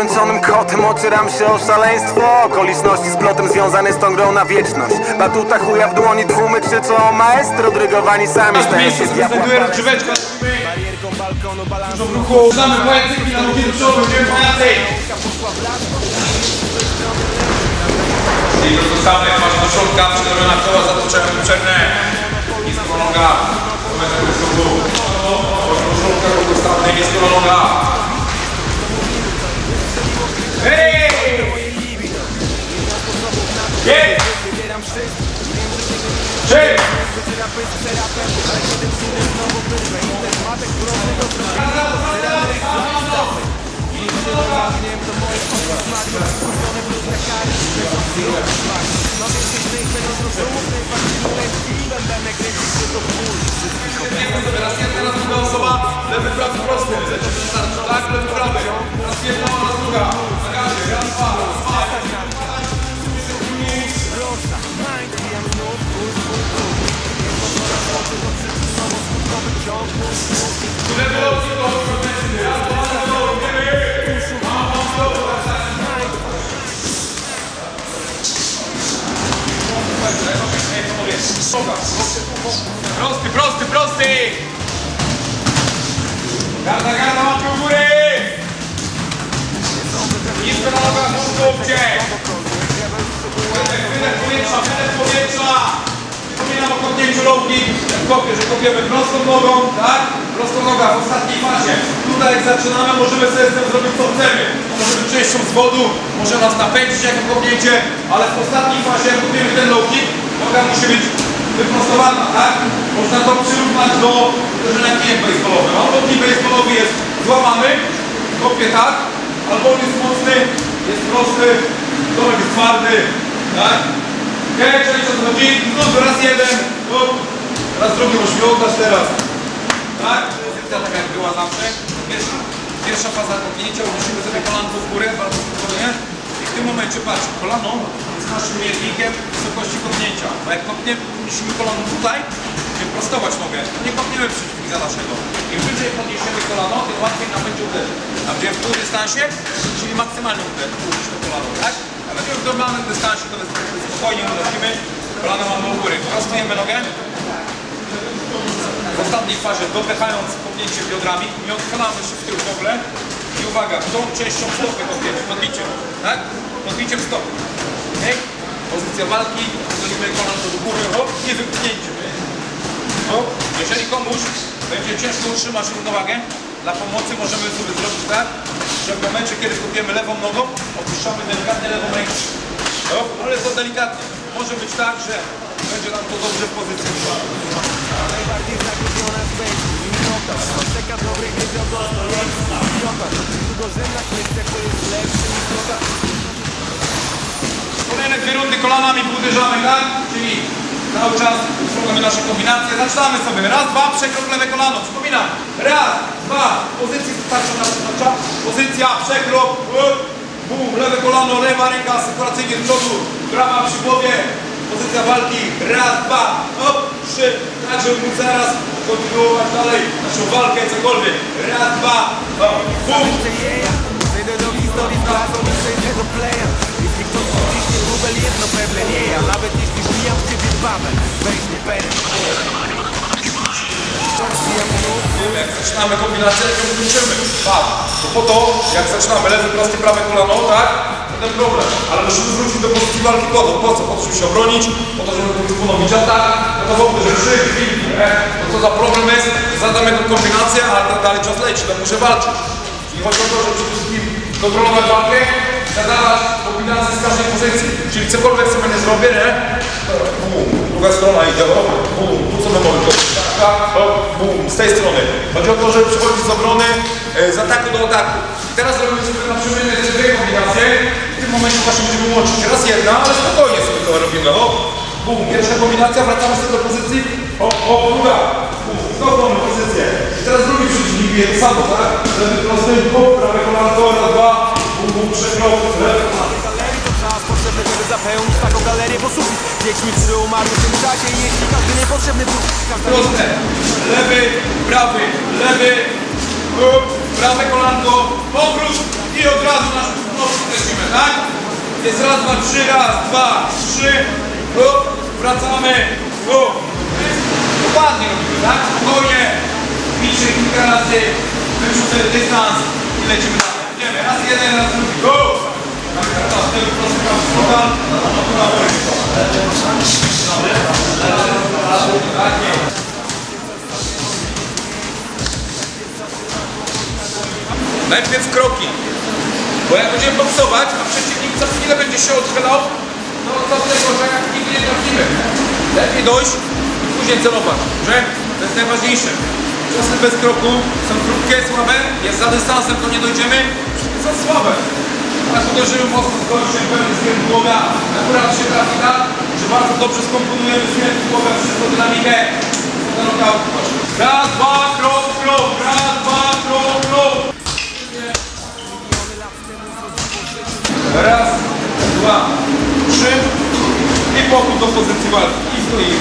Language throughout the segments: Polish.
zmęczonym kotem ocieram się o szaleństwo. Okoliczności z plotem związane z tą grą na wieczność. Batuta chuja w dłoni, tłumy krzyczą o maestro. Drygowani sami stają się diabła. Drzeweczka dużo w ruchu. Znamy pajacyki na ruki do przodu, idziemy pajacy. I do stawy, masz do środka, przedrobiona koła, zatoczenia poprzednie. Nisko noga, powiedzmy wysoku. Do środka, do stawy, nisko noga. Hej! Jest! Cześć! Teraz druga osoba, lewy, prawy, prosty. Tak, lewy, prawy. Raz jedna, raz druga. Na gazie, raz, dwa, prosty, prosty! Garda, łapy u góry! Nisko na nogach, łapcie! Wydech powietrza! Przypominam o kopnięciu lowki, że kopiemy prostą nogą, tak? Prostą noga w ostatniej fazie. Tutaj jak zaczynamy, możemy sobie z tym zrobić co chcemy. Może być częścią zwodu, może nas napędzić jako kopnięcie, ale w ostatniej fazie jak kopiemy ten low kick, noga musi być wyprostowana, tak? Można to przyrównać do uderzenia kijem baseballowym. Albo kij baseballowy jest złamany, kopie tak, albo on jest mocny, jest prosty, domek jest twardy, tak? Okej, czyli co to chodzi? Znów raz jeden, raz drugi musimy oddać teraz. Tak? Pozycja tak jak była zawsze. Pierwsza faza kopnięcia, unosimy sobie kolanko w górę, bardzo spokojnie. I w tym momencie patrz, kolano jest naszym miernikiem wysokości kopnięcia. Bo jak kopniemy, unosimy kolano tutaj, żeby prostować nogę. Nie kopniemy przeciwnika naszego. Im wyżej podniesiemy kolano, tym łatwiej nam będzie uderzyć. A gdzie w półdystansie, czyli maksymalnie uderzyć to kolano, tak? A będziemy w normalnym dystansie, to spokojnie unosimy, kolano mamy u góry. Prostujemy nogę. W ostatniej fazie dopychając kopnięcie biodrami, nie odchylamy się w tył w ogóle. I uwaga, tą częścią stopy kopiemy, podbiciem, tak? Podbiciem stopy. Okay? Pozycja walki, unosimy kolano do góry, hop, i wypchnięcie. Jeżeli komuś będzie ciężko utrzymać równowagę, dla pomocy możemy sobie zrobić tak, że w momencie, kiedy kopiemy lewą nogą, opuszczamy delikatnie lewą rękę. Ale to delikatnie. Może być tak, że będzie nam to dobrze w pozycji. Kolejne dwie rundy kolanami uderzamy, tak? Czyli cały czas utrzymamy nasze kombinacje. Zaczynamy sobie. Raz, dwa, przekrok lewe kolano. Przypominam. Raz, dwa. Pozycji starcza nasza. Pozycja, przekrok. Bum, lewe kolano, lewa ręka sekuracyjnie z przodu. Prawa przy głowie. Pozycja walki. Raz, dwa, hop, trzy. Tak, żeby móc zaraz kontynuować dalej naszą walkę, cokolwiek. Raz, dwa, hop, bum. Wejdę do historii z klasą i przejdę do playa. Jeśli ktoś ciśnie rubel, jedno pewne nie ja. Nawet jeśli wbijam w ciebie babel, weź nie pewnie. Jak zaczynamy kombinację, to kończymy. Tak, to po to, jak zaczynamy lewy, prosty, prawe kolano, tak? To ten problem. Ale musimy wrócić do pozycji walki po to. Po co? Po to, żeby się obronić, po to, żeby ponowić atak, po to w ogóle, żeby szyć, to co za problem jest, zadam jedną kombinację, ale dalej czas leci, to muszę walczyć. I chodzi o to, żeby przede wszystkim kontrolować walkę, zadawać kombinację z każdej pozycji. Czyli cokolwiek sobie nie zrobię, nie? Druga strona idzie, tu co my mamy, bum, z tej strony. Chodzi o to, żeby przechodzić z obrony, z ataku do ataku. I teraz robimy sobie na przykład jeszcze dwie kombinacje. W tym momencie właśnie będziemy łączyć. Raz jedna, ale spokojnie sobie to robimy. Hop, bum, pierwsza kombinacja, wracamy sobie do pozycji. Hop, hop, druga. Bum, znowu mamy pozycję. I teraz drugi przeciwnik jest samo, tak? Lewy prosty, hop, prawe kolanko, raz, dwa, bum, bum, przekrok, lewy kolanko. Potrzebne, żeby zapełnić taką galerię, bo sufit Wiedźmi, który umarł w tym czasie. Jeśli każdy niepotrzebny był proste, lewy, prawy, prawe kolanko, powrót i I od razu nasz nóżki lecimy, tak? Jest raz, dwa, trzy, raz, dwa, trzy. Wracamy. Dokładnie robimy, tak? Spokojnie. Pisze kilka razy. Wyrzucę dystans i lecimy dalej. Idziemy. Raz jeden, raz drugi. Go! Tak, teraz wtedy prostykam z woda. Tak, nie. Najpierw kroki. Bo jak będziemy boksować, a przeciwnik za chwilę będzie się odchylał, no to tego, że jak nigdy nie trafimy. Lepiej dojść i później celować, że? To jest najważniejsze. Czasy bez kroku są krótkie, słabe, jest za dystansem, to nie dojdziemy, są słabe. Jak uderzymy mocno z gościem, pełny skręt głowa, akurat się trafi tak, że bardzo dobrze skomponujemy skręt głowa, wszystko dynamikę, to knockout. Raz, dwa, krok, krok, raz, dwa, krok, krok. Raz, dwa, trzy i powrót do pozycji walki. I stoimy.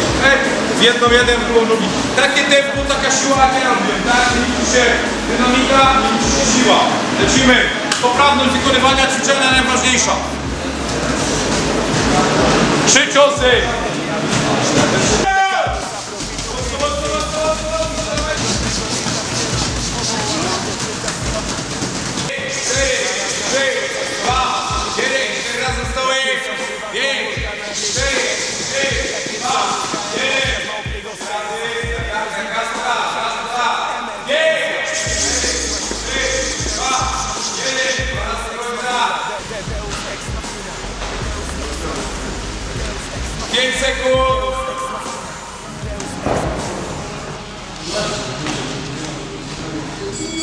W jedną, jeden, w drugą, drugi. Takie tempo, taka siła jak ja robię, tak? Nie liczy się dynamika, nie liczy się siła. Lecimy. Poprawność wykonywania ćwiczenia najważniejsza. 3 ciosy.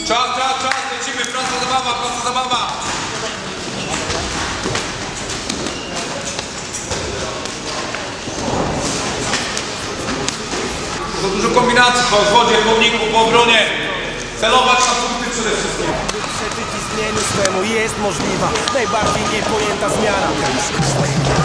Czas, lecimy, prosta zabawa. Za dużo kombinacji po zwodzie, pomniku, po obronie. Celować na punkty przede wszystkim. Przeczyć istnieniu swemu jest możliwa najbardziej niepojęta zmiana.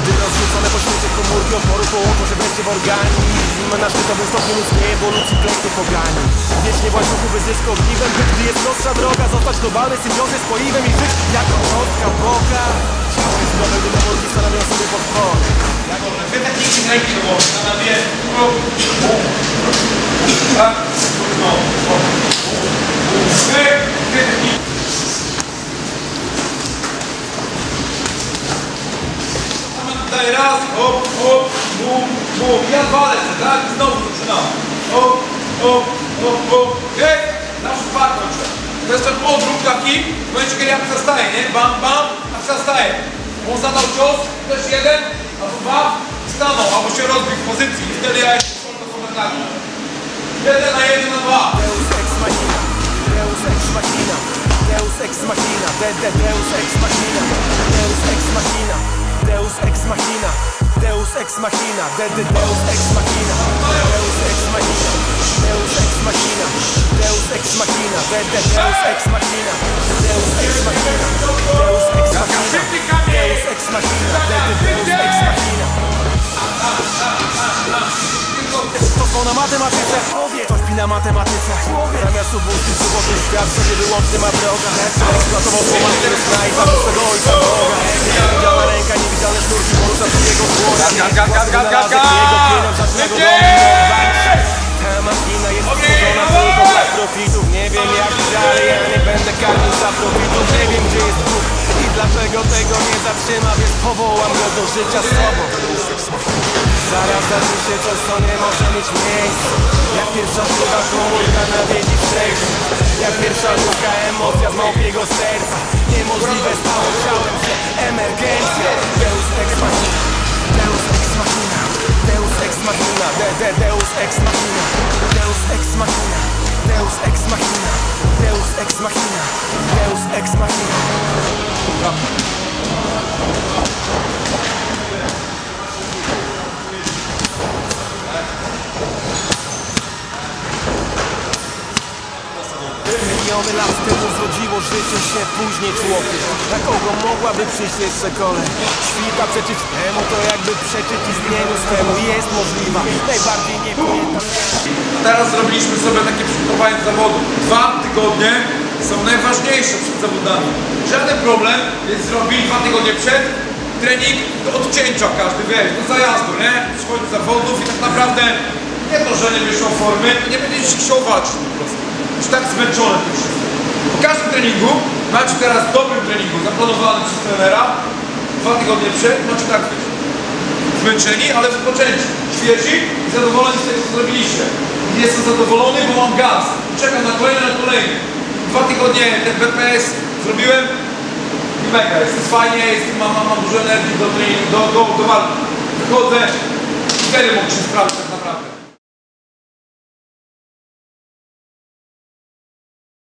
Gdy rozrzucone po świecie komórki oporu połączą się wreszcie w organizm na szczytowym stopniu ludzkiej ewolucji klęknie pogani. Wiecznie w łańcuchu wyzysku ogniwem, gdy jest prostsza droga zostać globalny symbiozy z poiwem i żyć jako kostka Boga. Ciało jest nowe, gdy komórki stanowią sobie podpory. Dwie techniki z ręki do głowy, na dwie. Tak? Dwie techniki. Tutaj raz, hop, hop, bum, bum. Ja dwa lecę, tak? Znowu zaczynam. Hop, hop, hop, hop. Nasz dwa kończę. To jest ten odruch taki, w momencie kiedy jak zastaje, nie? Bam, bam, a zastaje. On zadał cios, też jeden, albo dwa, stanął, albo się rozbił w pozycji. I wtedy ja jeszcze to komentarzu. 1 na 1 na 2. Deus ex machina, Deus ex machina, Deus ex machina, Deus ex machina, Deus ex machina, Deus ex machina, Deus ex machina, Deus ex machina, Deus ex machina, Deus ex machina, Deus ex machina, Deus ex machina, Deus ex machina, Deus ex machina, Deus ex machina, Deus ex machina. To są na matematyce, to śpi na matematyce. Zamiast ubóstwić złoty świat, sobie wyłączny ma droga. Eksploatował słowa, który zna i zabił swego ojca Boga. Niewidzialna ręka, niewidzialne sznurki, porusza swojego dłonia. Jego pieniądz zaczyna go dominać. Ta machina jest stworzona tylko dla profitów. Nie wiem jak dalej, ja nie będę karmił za profitów. Nie wiem gdzie jest Bóg i dlaczego tego nie zatrzyma, więc powołam go do życia z sobą. Zaraz zdarzy się coś, co nie może mieć miejsca. Jak pierwsza sztuka komórka nawiedzi wszechświat. Jak pierwsza ludzka emocja z małpiego serca. Niemożliwe stało ciałem się emergencja. Deus ex machina, Deus ex machina, Deus ex machina, Deus ex machina, Deus ex machina, Deus ex machina, Deus ex machina, Deus ex machina. Miliony lat temu zrodziło życie się później człowiek. Na kogo mogłaby przyjść jeszcze kolej? Świta przeczyć temu, to jakby przeczyć istnieniu swemu. Jest możliwa, najbardziej niepojęta. Teraz zrobiliśmy sobie takie przygotowanie do zawodu. 2 tygodnie są najważniejsze przed zawodami. Żaden problem jest zrobić 2 tygodnie przed trening do odcięcia każdy, wiesz, do zajazdu, nie? Przychodzi do zawodów i tak naprawdę nie to, że nie wyszło formy, to nie będziesz chciał walczyć po prostu. Już tak zmęczony tym wszystkim. Po każdym treningu, macie teraz dobrym treningu zaplanowany przez trenera, 2 tygodnie przed, macie tak być. Zmęczeni, ale wypoczęci, świeżi i zadowoleni z tego, co zrobiliście. I jestem zadowolony, bo mam gaz. Czekam na kolejny. 2 tygodnie ten BPS zrobiłem i mega, jest fajnie, mam dużo energii do walki. Wychodzę, wtedy mogę się sprawdzić.